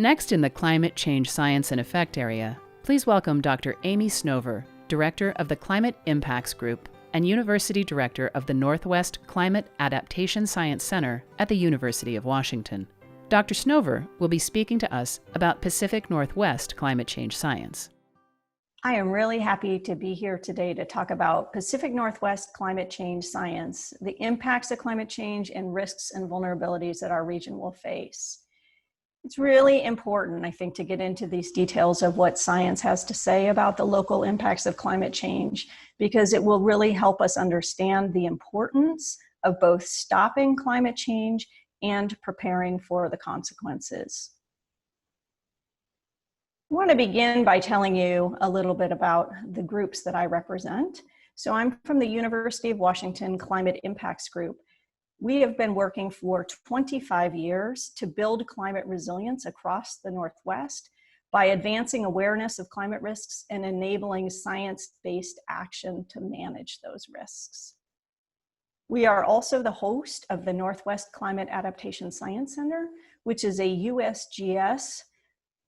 Next in the Climate Change Science and Effect area, please welcome Dr. Amy Snover, Director of the Climate Impacts Group and University Director of the Northwest Climate Adaptation Science Center at the University of Washington. Dr. Snover will be speaking to us about Pacific Northwest climate change science. I am really happy to be here today to talk about Pacific Northwest climate change science, the impacts of climate change and risks and vulnerabilities that our region will face. It's really important, I think, to get into these details of what science has to say about the local impacts of climate change, because it will really help us understand the importance of both stopping climate change and preparing for the consequences. I want to begin by telling you a little bit about the groups that I represent. So I'm from the University of Washington Climate Impacts Group. We have been working for 25 years to build climate resilience across the Northwest by advancing awareness of climate risks and enabling science-based action to manage those risks. We are also the host of the Northwest Climate Adaptation Science Center, which is a USGS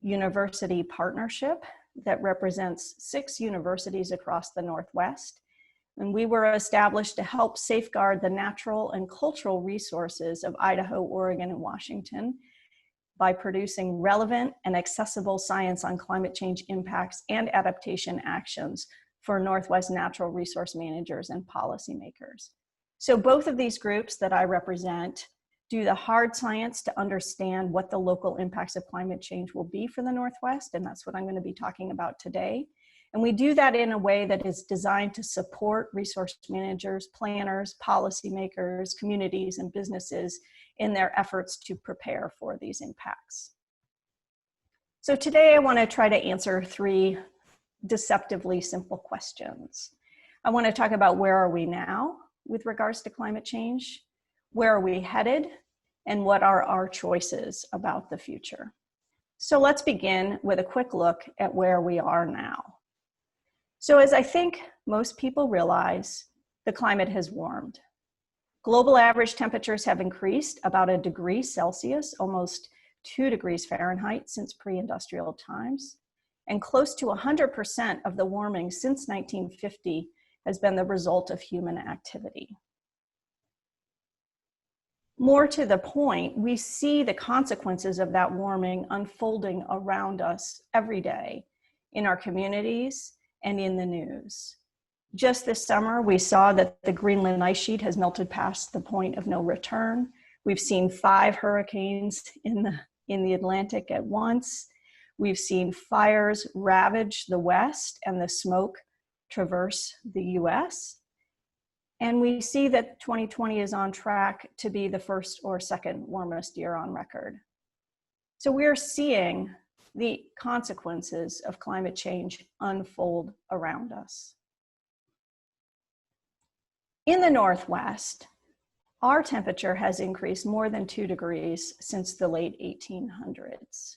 university partnership that represents 6 universities across the Northwest. And we were established to help safeguard the natural and cultural resources of Idaho, Oregon, and Washington by producing relevant and accessible science on climate change impacts and adaptation actions for Northwest natural resource managers and policymakers. So both of these groups that I represent do the hard science to understand what the local impacts of climate change will be for the Northwest, and that's what I'm going to be talking about today. And we do that in a way that is designed to support resource managers, planners, policymakers, communities, and businesses in their efforts to prepare for these impacts. So today I want to try to answer 3 deceptively simple questions. I want to talk about where are we now with regards to climate change, where are we headed, and what are our choices about the future. So let's begin with a quick look at where we are now. So as I think most people realize, the climate has warmed. Global average temperatures have increased about 1 degree Celsius, almost 2 degrees Fahrenheit since pre-industrial times. And close to 100% of the warming since 1950 has been the result of human activity. More to the point, we see the consequences of that warming unfolding around us every day in our communities and in the news. Just this summer, we saw that the Greenland ice sheet has melted past the point of no return. We've seen 5 hurricanes in the Atlantic at once. We've seen fires ravage the West and the smoke traverse the US. And we see that 2020 is on track to be the first or second warmest year on record. So we're seeing the consequences of climate change unfold around us. In the Northwest, our temperature has increased more than 2 degrees since the late 1800s.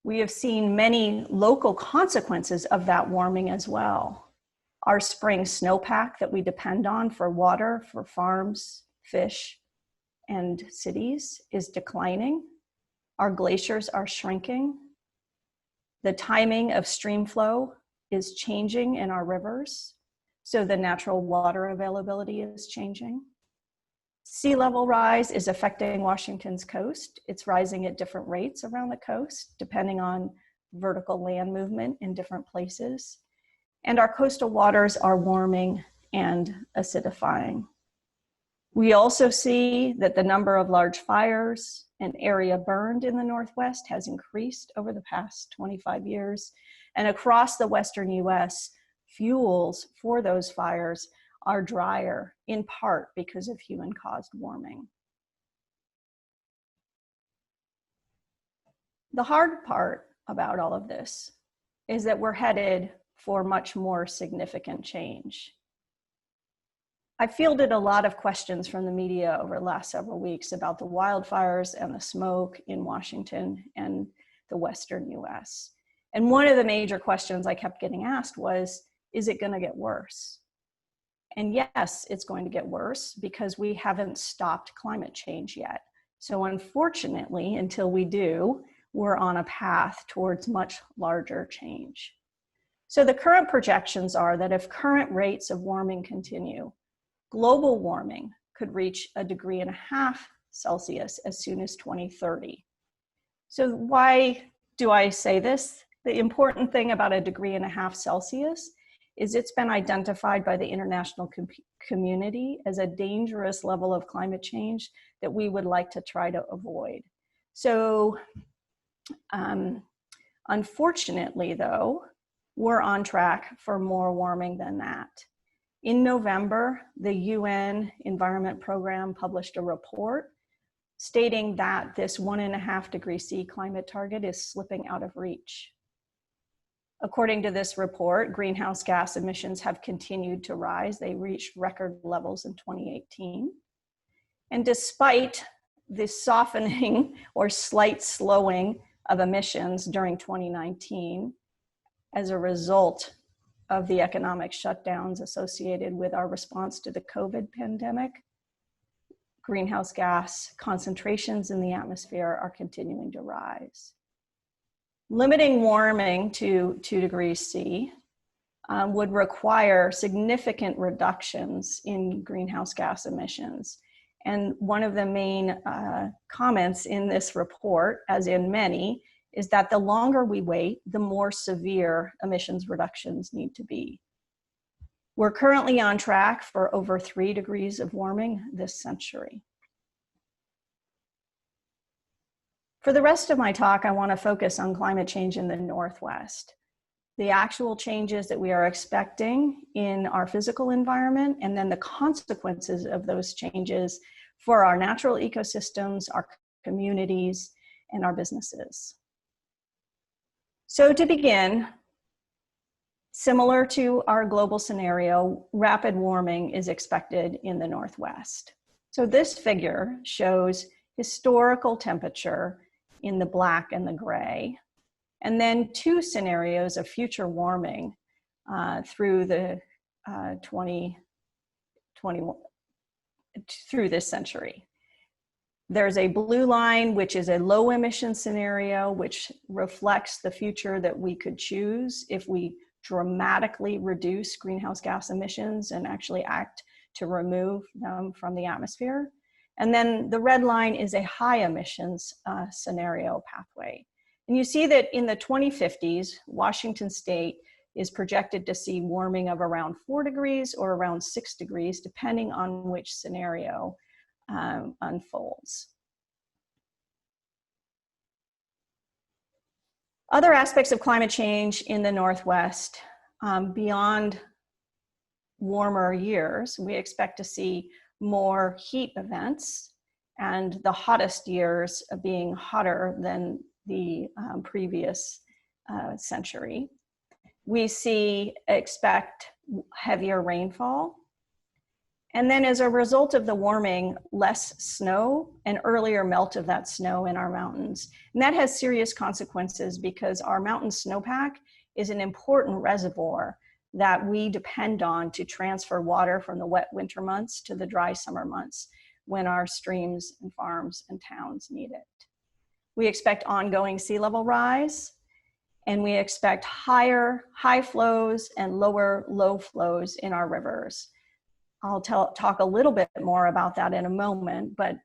We have seen many local consequences of that warming as well. Our spring snowpack that we depend on for water for farms, fish, and cities is declining. Our glaciers are shrinking. The timing of stream flow is changing in our rivers, so the natural water availability is changing. Sea level rise is affecting Washington's coast. It's rising at different rates around the coast, depending on vertical land movement in different places. And our coastal waters are warming and acidifying. We also see that the number of large fires and area burned in the Northwest has increased over the past 25 years. And across the Western US, fuels for those fires are drier, in part because of human-caused warming. The hard part about all of this is that we're headed for much more significant change. I fielded a lot of questions from the media over the last several weeks about the wildfires and the smoke in Washington and the Western US. And one of the major questions I kept getting asked was, is it going to get worse? And yes, it's going to get worse because we haven't stopped climate change yet. So unfortunately, until we do, we're on a path towards much larger change. So the current projections are that if current rates of warming continue, global warming could reach 1.5 degrees Celsius as soon as 2030. So why do I say this? The important thing about 1.5 degrees Celsius is it's been identified by the international community as a dangerous level of climate change that we would like to try to avoid. So unfortunately though, we're on track for more warming than that. In November, the UN Environment Program published a report stating that this 1.5 degrees C climate target is slipping out of reach. According to this report, greenhouse gas emissions have continued to rise. They reached record levels in 2018. And despite the softening or slight slowing of emissions during 2019, as a result of the economic shutdowns associated with our response to the COVID pandemic, greenhouse gas concentrations in the atmosphere are continuing to rise. Limiting warming to 2 degrees C would require significant reductions in greenhouse gas emissions. And one of the main comments in this report, as in many, is that the longer we wait, the more severe emissions reductions need to be. We're currently on track for over 3 degrees of warming this century. For the rest of my talk, I want to focus on climate change in the Northwest, the actual changes that we are expecting in our physical environment, and then the consequences of those changes for our natural ecosystems, our communities, and our businesses. So to begin, similar to our global scenario, rapid warming is expected in the Northwest. So this figure shows historical temperature in the black and the gray, and then two scenarios of future warming through the 2021 through this century. There's a blue line, which is a low emission scenario, which reflects the future that we could choose if we dramatically reduce greenhouse gas emissions and actually act to remove them from the atmosphere. And then the red line is a high emissions scenario pathway. And you see that in the 2050s, Washington State is projected to see warming of around 4 degrees or around 6 degrees, depending on which scenario unfolds. Other aspects of climate change in the Northwest, beyond warmer years, we expect to see more heat events, and the hottest years being hotter than the previous century. We expect heavier rainfall. And then as a result of the warming, less snow and earlier melt of that snow in our mountains. And that has serious consequences because our mountain snowpack is an important reservoir that we depend on to transfer water from the wet winter months to the dry summer months when our streams and farms and towns need it. We expect ongoing sea level rise, and we expect high flows and low flows in our rivers. I'll talk a little bit more about that in a moment, but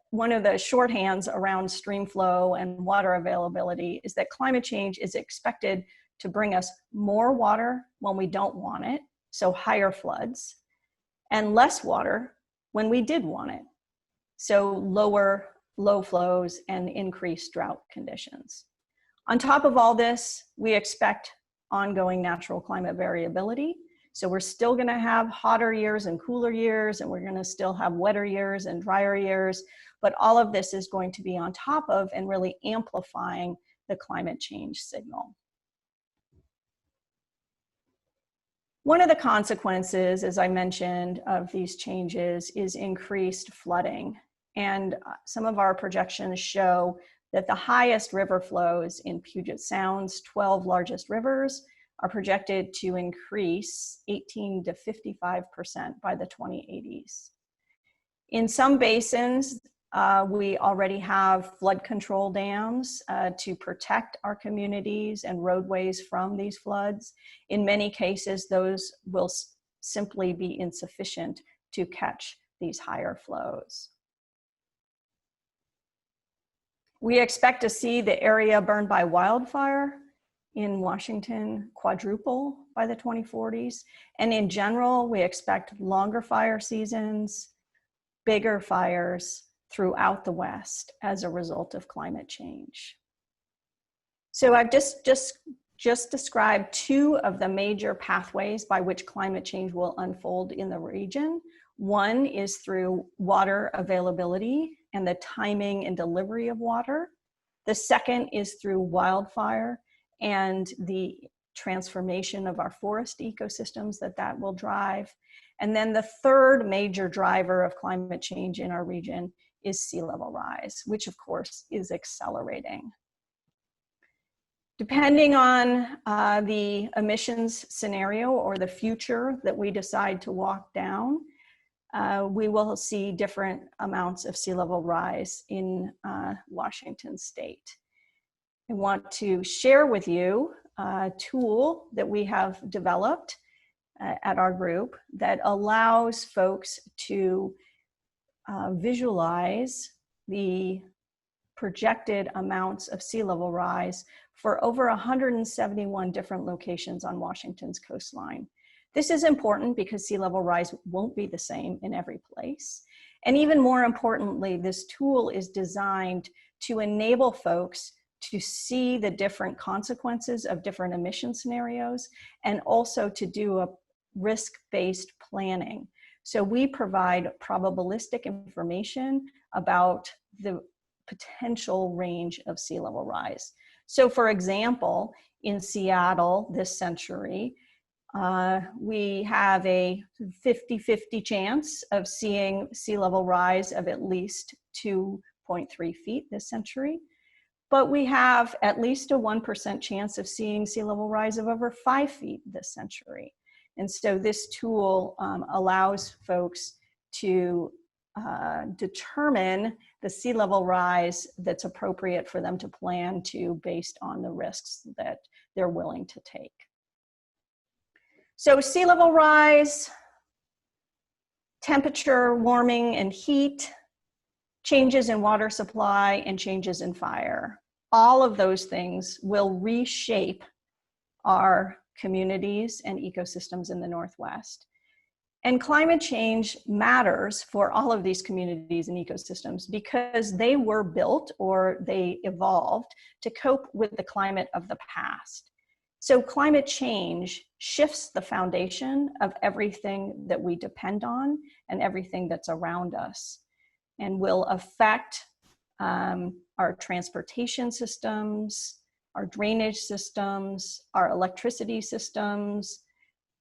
one of the shorthands around stream flow and water availability is that climate change is expected to bring us more water when we don't want it, so higher floods, and less water when we did want it, so low flows and increased drought conditions. On top of all this, we expect ongoing natural climate variability. So we're still going to have hotter years and cooler years, and we're going to still have wetter years and drier years, but all of this is going to be on top of and really amplifying the climate change signal. One of the consequences, as I mentioned, of these changes is increased flooding. And some of our projections show that the highest river flows in Puget Sound's 12 largest rivers are projected to increase 18 to 55% by the 2080s. In some basins, We already have flood control dams to protect our communities and roadways from these floods. In many cases, those will simply be insufficient to catch these higher flows. We expect to see the area burned by wildfire in Washington quadruple by the 2040s. And in general, we expect longer fire seasons, bigger fires throughout the West as a result of climate change. So I've just described two of the major pathways by which climate change will unfold in the region. One is through water availability and the timing and delivery of water. The second is through wildfire and the transformation of our forest ecosystems that will drive. And then the third major driver of climate change in our region is sea level rise, which of course is accelerating. Depending on the emissions scenario or the future that we decide to walk down, we will see different amounts of sea level rise in Washington state. I want to share with you a tool that we have developed at our group that allows folks to visualize the projected amounts of sea level rise for over 171 different locations on Washington's coastline. This is important because sea level rise won't be the same in every place. And even more importantly, this tool is designed to enable folks to see the different consequences of different emission scenarios and also to do a risk-based planning. So we provide probabilistic information about the potential range of sea level rise. So for example, in Seattle this century, we have a 50-50 chance of seeing sea level rise of at least 2.3 feet this century. But we have at least a 1% chance of seeing sea level rise of over 5 feet this century. And so this tool allows folks to determine the sea level rise that's appropriate for them to plan to based on the risks that they're willing to take. So sea level rise, temperature, warming, and heat, changes in water supply, and changes in fire. All of those things will reshape our communities and ecosystems in the Northwest. And climate change matters for all of these communities and ecosystems because they were built or they evolved to cope with the climate of the past. So climate change shifts the foundation of everything that we depend on and everything that's around us, and will affect our transportation systems, our drainage systems, our electricity systems,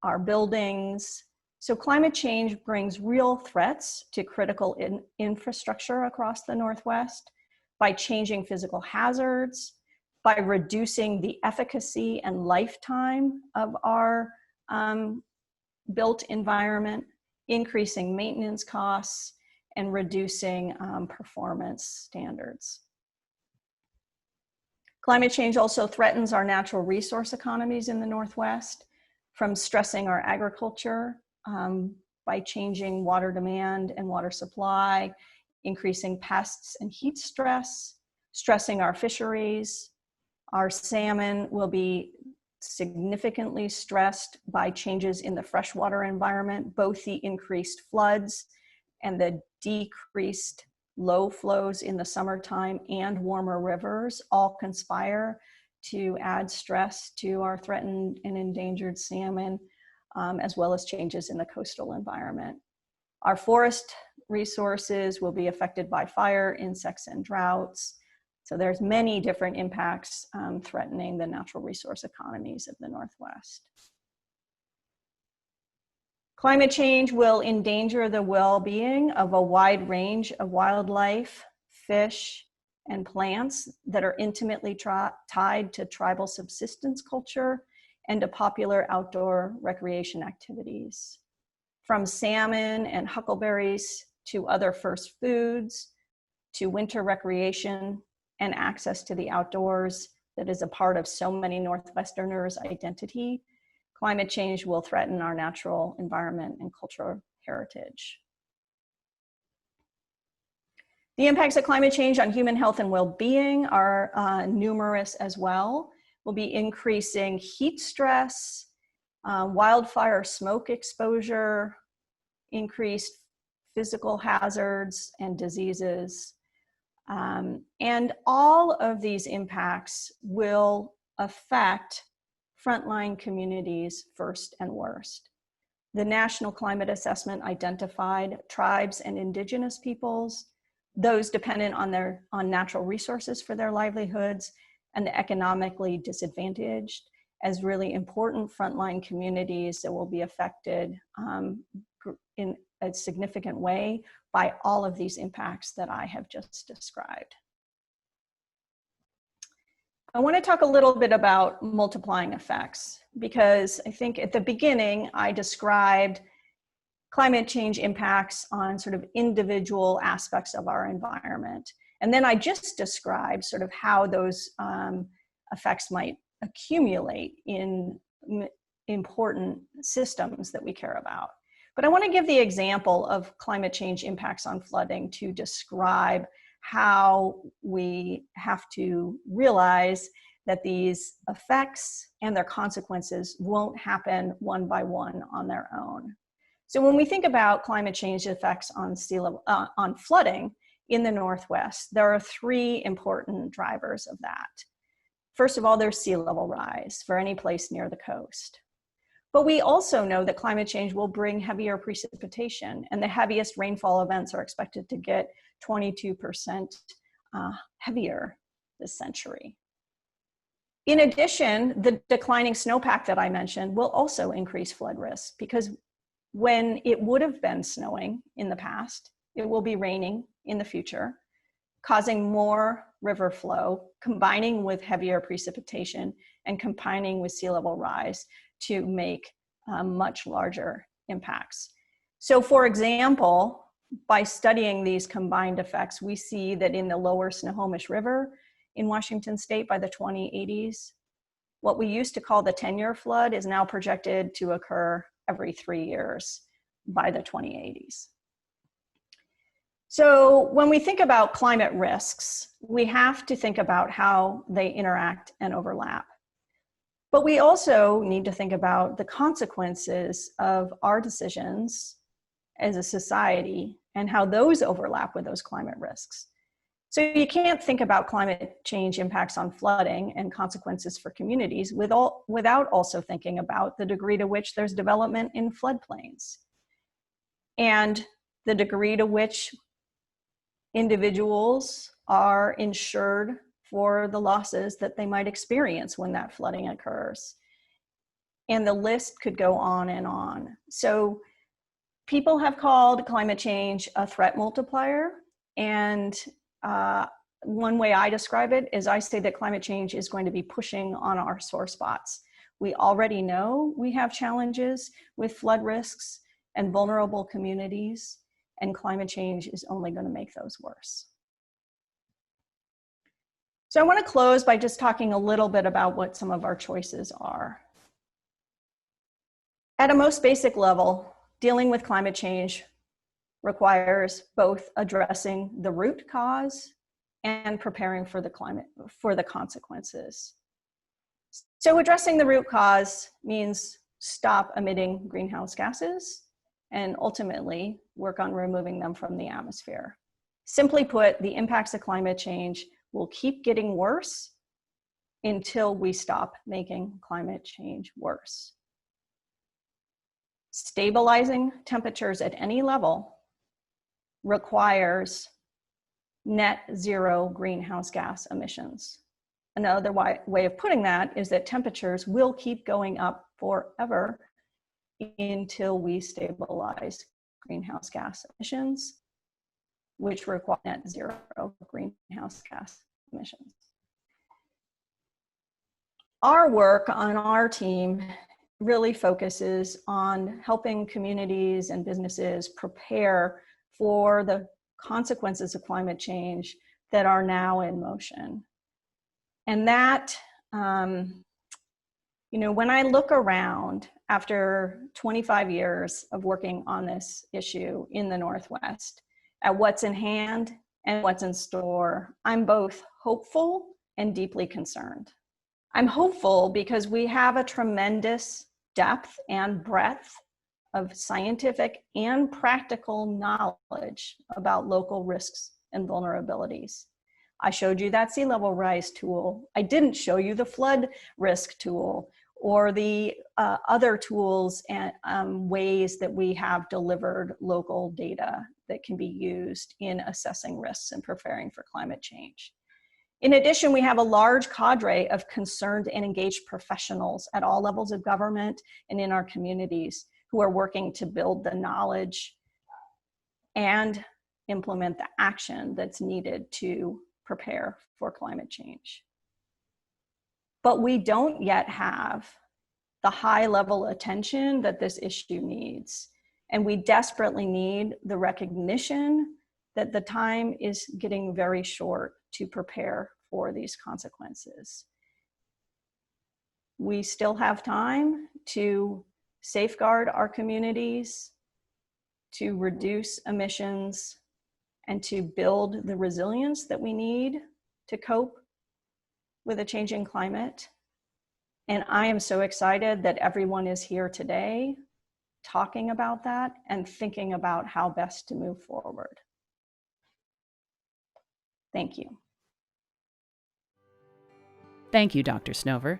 our buildings. So climate change brings real threats to critical infrastructure across the Northwest by changing physical hazards, by reducing the efficacy and lifetime of our built environment, increasing maintenance costs, and reducing performance standards. Climate change also threatens our natural resource economies in the Northwest, from stressing our agriculture by changing water demand and water supply, increasing pests and heat stress, stressing our fisheries. Our salmon will be significantly stressed by changes in the freshwater environment, both the increased floods and the decreased low flows in the summertime and warmer rivers all conspire to add stress to our threatened and endangered salmon, as well as changes in the coastal environment. Our forest resources will be affected by fire, insects, and droughts. So there's many different impacts threatening the natural resource economies of the Northwest. Climate change will endanger the well-being of a wide range of wildlife, fish, and plants that are intimately tied to tribal subsistence culture and to popular outdoor recreation activities. From salmon and huckleberries to other first foods, to winter recreation and access to the outdoors that is a part of so many Northwesterners' identity, climate change will threaten our natural environment and cultural heritage. The impacts of climate change on human health and well-being are numerous as well. We'll be increasing heat stress, wildfire smoke exposure, increased physical hazards and diseases. And all of these impacts will affect frontline communities first and worst. The National Climate Assessment identified tribes and indigenous peoples, those dependent on natural resources for their livelihoods, and the economically disadvantaged as really important frontline communities that will be affected in a significant way by all of these impacts that I have just described. I want to talk a little bit about multiplying effects, because I think at the beginning I described climate change impacts on sort of individual aspects of our environment. And then I just described sort of how those effects might accumulate in important systems that we care about. But I want to give the example of climate change impacts on flooding to describe how we have to realize that these effects and their consequences won't happen one by one on their own. So when we think about climate change effects on on flooding in the Northwest, there are three important drivers of that. First of all, there's sea level rise for any place near the coast. But we also know that climate change will bring heavier precipitation, and the heaviest rainfall events are expected to get 22% heavier this century. In addition, the declining snowpack that I mentioned will also increase flood risk, because when it would have been snowing in the past, it will be raining in the future, causing more river flow, combining with heavier precipitation and combining with sea level rise to make much larger impacts. So for example, by studying these combined effects, we see that in the lower Snohomish River in Washington State by the 2080s, what we used to call the 10-year flood is now projected to occur every 3 years by the 2080s. So when we think about climate risks, we have to think about how they interact and overlap. But we also need to think about the consequences of our decisions as a society and how those overlap with those climate risks. So you can't think about climate change impacts on flooding and consequences for communities without also thinking about the degree to which there's development in floodplains and the degree to which individuals are insured for the losses that they might experience when that flooding occurs. And the list could go on and on. So people have called climate change a threat multiplier. And one way I describe it is I say that climate change is going to be pushing on our sore spots. We already know we have challenges with flood risks and vulnerable communities, and climate change is only going to make those worse. So I want to close by just talking a little bit about what some of our choices are. At a most basic level, dealing with climate change requires both addressing the root cause and preparing for the consequences. So addressing the root cause means stop emitting greenhouse gases and ultimately work on removing them from the atmosphere. Simply put, the impacts of climate change will keep getting worse until we stop making climate change worse. Stabilizing temperatures at any level requires net zero greenhouse gas emissions. Another way of putting that is that temperatures will keep going up forever until we stabilize greenhouse gas emissions, which require net zero greenhouse gas emissions. Our work on our team really focuses on helping communities and businesses prepare for the consequences of climate change that are now in motion. And that, when I look around after 25 years of working on this issue in the Northwest, at what's in hand and what's in store, I'm both hopeful and deeply concerned. I'm hopeful because we have a tremendous depth and breadth of scientific and practical knowledge about local risks and vulnerabilities. I showed you that sea level rise tool. I didn't show you the flood risk tool or the other tools and ways that we have delivered local data that can be used in assessing risks and preparing for climate change. In addition, we have a large cadre of concerned and engaged professionals at all levels of government and in our communities who are working to build the knowledge and implement the action that's needed to prepare for climate change. But we don't yet have the high level attention that this issue needs. And we desperately need the recognition that the time is getting very short to prepare for these consequences. We still have time to safeguard our communities, to reduce emissions, and to build the resilience that we need to cope with a changing climate. And I am so excited that everyone is here today talking about that and thinking about how best to move forward. Thank you. Thank you, Dr. Snover.